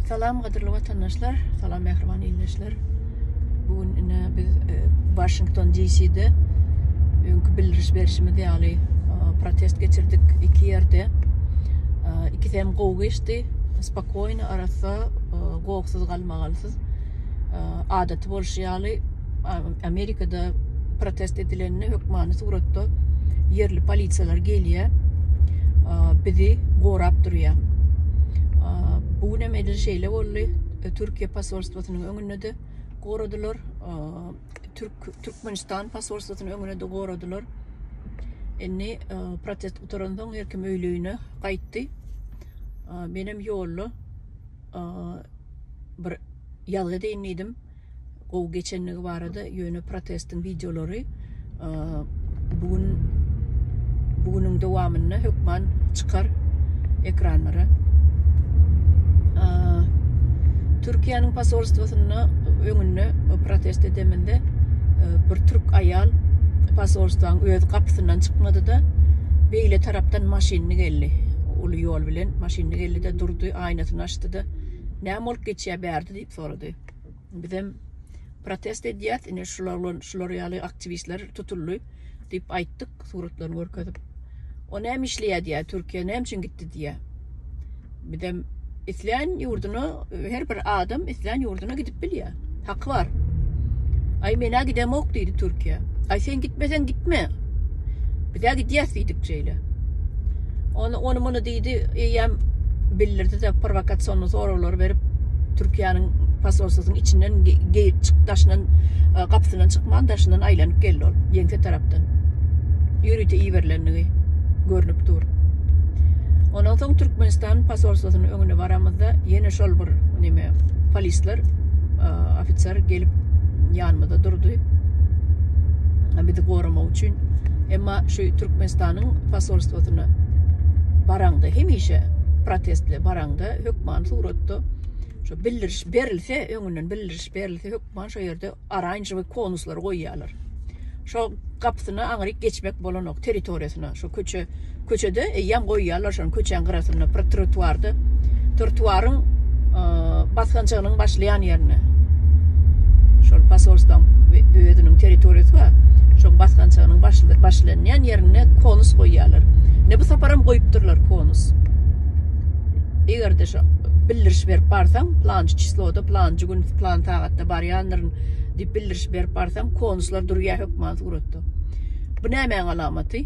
Salam qadırlı vatandaşlar, salam mehriban ilişkiler. Bugün biz Washington DC'de bildiriş berişimi diýäli protest geçirdik iki yerde. İki tem gowy geçdi. Spakoyna arasa gowsuz galmagalsız. Adaty bolşýaly Amerikada protest edilenini hökmany suratda yerli polisiýalar gelýär. Bizi gorap durýar. Bu ne medel şeyle bolly Türkiye pasaportlatynyň öňünde de goradylar. Türkmenistan pasaportlatynyň öňünde de goradylar. Eni protest uturandan herkim öýlüğüne gaýtdy. Benim ýolly bir ýalga deýindim. O geçenligi barada ýöne protestin videolary bugünün dowamyny hökman çykar ekranlara. Türkiýanyň pasaportlatynyň öňünde protest edeminde bir türk ayal pasaportlatyň öz gapysyndan çykmady da beýle tarapdan maşyny geldi. Uly ýol bilen maşyny geldi de durdy, aýnasyny açdy da näme bolup geçýär berdi diýip sorady. Bizem protest edýät, ine şular ýaly aktivistler tutuldy diýip aýtdyk, suratlaryny görkezip. O näme işleýär diýär, Türkiýe näme üçin gitdi diýär. Bizem İslam yurduna, her bir adam İslam yurduna gidip bilýär. Hakkı var. Ay mena gidemok diýdi Türkiýe. Ay sen gitmesen gitme. Bir daha gidýäs diýdik jeýle. Onu muny diýdi, eýem bildirdi de provokasiýonly soralar berip Türkiýanyň pasaportlatynyň içinden geýip çykdaşynyň gapysynyň çykman daşynyň aýlanyp geldi ol. Ýeňse tarapdan. Ýürüte iýerlenligi görünüp dur. Ondan soň Türkmenistan pasaportlatynyň öňüne baramyzda ýene şol bir neme polisler, ofitser gelip ýanymyzda durdy. Bizi goramak üçin. Emma şu Türkmenistanyň pasaportlatyny baranda hemişe protestle baranda hökman suratda şu bildiriş berilse öňünden bildiriş berilse hökman şu ýerde arranjy we konuslar goýýarlar. Şu gapysyna aňryk geçmek bolanok territoriýasyna şu köçede ýam goýýarlar şu köçeň garasyna trotuaryň basgançygynyň başlayan ýerine. Şol pasaportdan özüniň territoriýasy bar. Şo basgançygynyň başlayan ýerine konus goýýarlar. Ne bu saparam goýup durlar konus. Egerde şu bildiriş berip barsaň, plançy çysloda, plançy gün, plan tagatda barýanlaryň diýip bildiriş berip barsaň, konuslar durýar hökman suratda. Bu näme alamaty?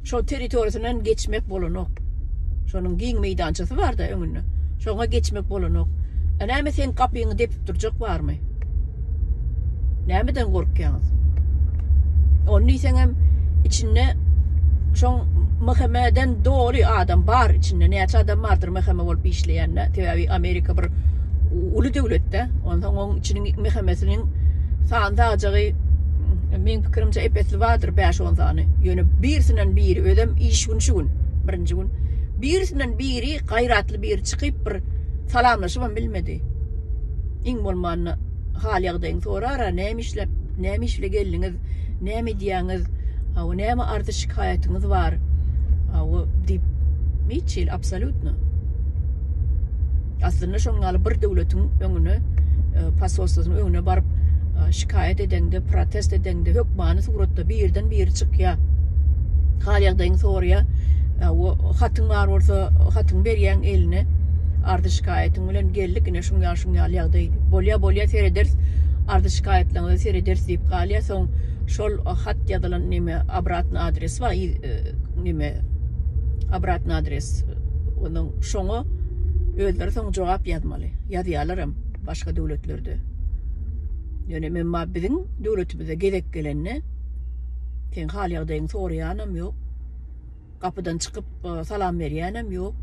Şo territoriýasynyň geçmek bolanok. Şonuň giň meýdançysy bar da öňünde. Şoňa geçmek bolanok. Näme sen kapyňy depip durjak barmy? Nämeden gorkýaňyz? Onu diýseň hem içinde şoň mahkemeden doğru adam bar içinde näçe adam bardyr mahkeme bolup işleýänler. Tebi Amerika bir uly döwletde, ondan oň içiniň mahkemesiniň sandajagy men pikirimçe epetli bardyr 5-10 tane. Ýöne birsinden biri ödem iş gün birinji gün. Birsinden biri gaýratly bir çykyp bir salamlaşyp bilmedi. Iň bolmany hal ýagdaýyň sorara näme işle geldiňiz, näme diýäňiz, hawa näme ardy şikaýatyňyz bar. Hawa diýip miçil absolutno. Aslında şoňaly bir döwletiň öňüne pasaportlatynyň öňüne baryp şikaýat edende, protest edende hökmany suratda birden bir çykýar. Hal ýagdaýyň sorýar. Hatyň bar bolsa, hatyň berýän eline ardy şikaýatyň bilen geldik, ine şoňa ýagdaý bolýa sereders, ardy şikaýatlaryny sereders diýip galýar. Soň şol hat ýazylan neme obratny adres bar, neme obratny adres. Onuň şoňa özleri soň jogap ýazmaly. Ýazýarlarym başga döwletlerde. Ýöne men biziň döwletimize gerek gelenni sen hal ýagdaýyň sorýanam ýok. Kapıdan çıkıp salam berýänem ýok.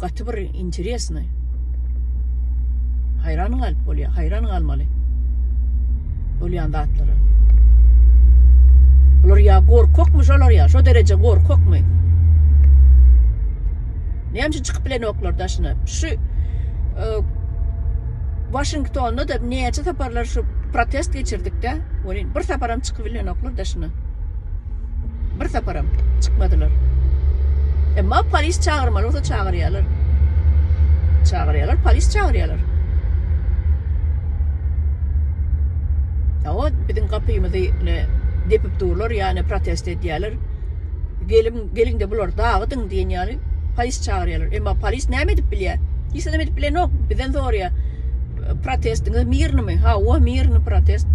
Gaty bir interesny. Hayran galyp bolýar, hayran galmaly. Bolýan zatlary. Bular ýa gorkokmy şolar ýa, şo derece gorkokmy? Näme çykyp bilen oklar daşyna? Şu Washington'da da näçe saparlar şu protest geçirdik de, bir saparam çykyp bilen oklar daşyna. Bir saparam çıkmadılar. Emma polis çağırmalı olsa çağırıyorlar. çağırıyorlar, polis çağırıyorlar. O bizim kapıyımızı ne depip dururlar, yani protesto ediyorlar. Gelin de bular dağıtın diyen yani polis çağırıyorlar. Ama polis ne edip biliyor? Hiç ne edip biliyor yok. Bizden soruyor. Protestiniz mirni mi? Ha, o mirni protest.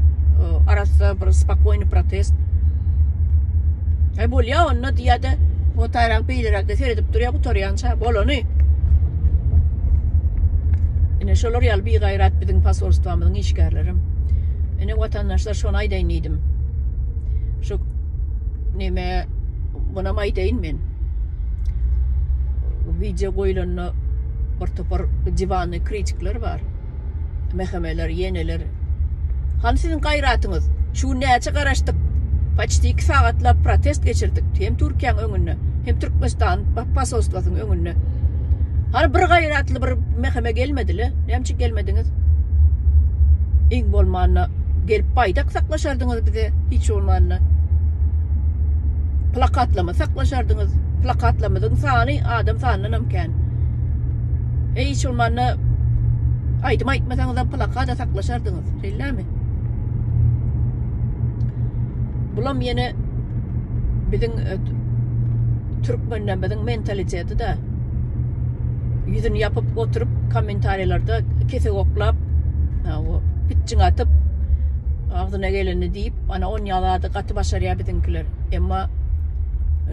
Arası bir spokojni protest. Bol ya onu diye de o taraf beylerak da seyredip duruyor bu toryança. Bol onu. Yine şolar yal bir gayret bizim pasaportlarımızın işgallerim. Yine vatandaşlar şuna aydayınıydım. Şu neme buna maydayn men. Video koyulanı ortopar civanı kritikler var. Mehmeler, yeneler. Hani sizin gayratınız? Şu neye çıkarıştık? Почти 2 saatla protest geçirdik. Hem Türkiye'nin önüne, hem Türkmenistan pasaportlarının önüne. Hani bir gayratlı bir mehme gelmediler. Nemçik gelmediniz? İng bolmanına gelip baydak saklaşardınız bize. Hiç olmanına. Plakatlama saklaşardınız. Plakatlamadın sani adam sanına imkan. Hiç olmanına aydım aytmasanız plakata saklaşardınız. Şeyler mi? Bulam yine bizim Türkmenler bizim mentaliteti de yüzünü yapıp oturup komentarlarda kesik oklap o pitçin atıp ağzına geleni deyip ana on yaladı katı başarıya bizimkiler. Ama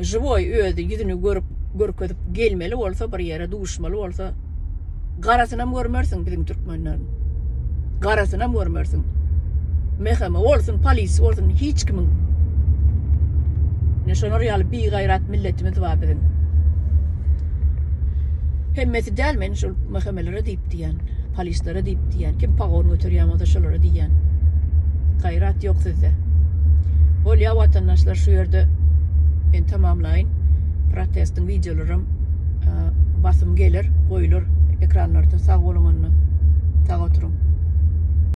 живой özü yüzünü görüp gelmeli olsa bir yere duşmalı olsa garasına mı görmüyorsun bizim Türkmenlerin? Garasına mı görmüyorsun? Mehme olsun, polis olsun, hiç kimin. Ne şonor yalı bir gayret milletimiz var bizim. Hemmeti delmen şu mehmelere deyip diyen, polislere deyip diyen, kim pağon götürüyor da şolara diyen. Gayret yok sizde. Ol ya vatandaşlar şu yerde ben tamamlayın. Protestin videolarım basım gelir, koyulur ekranlarda sağ olun onu. Sağ oturun.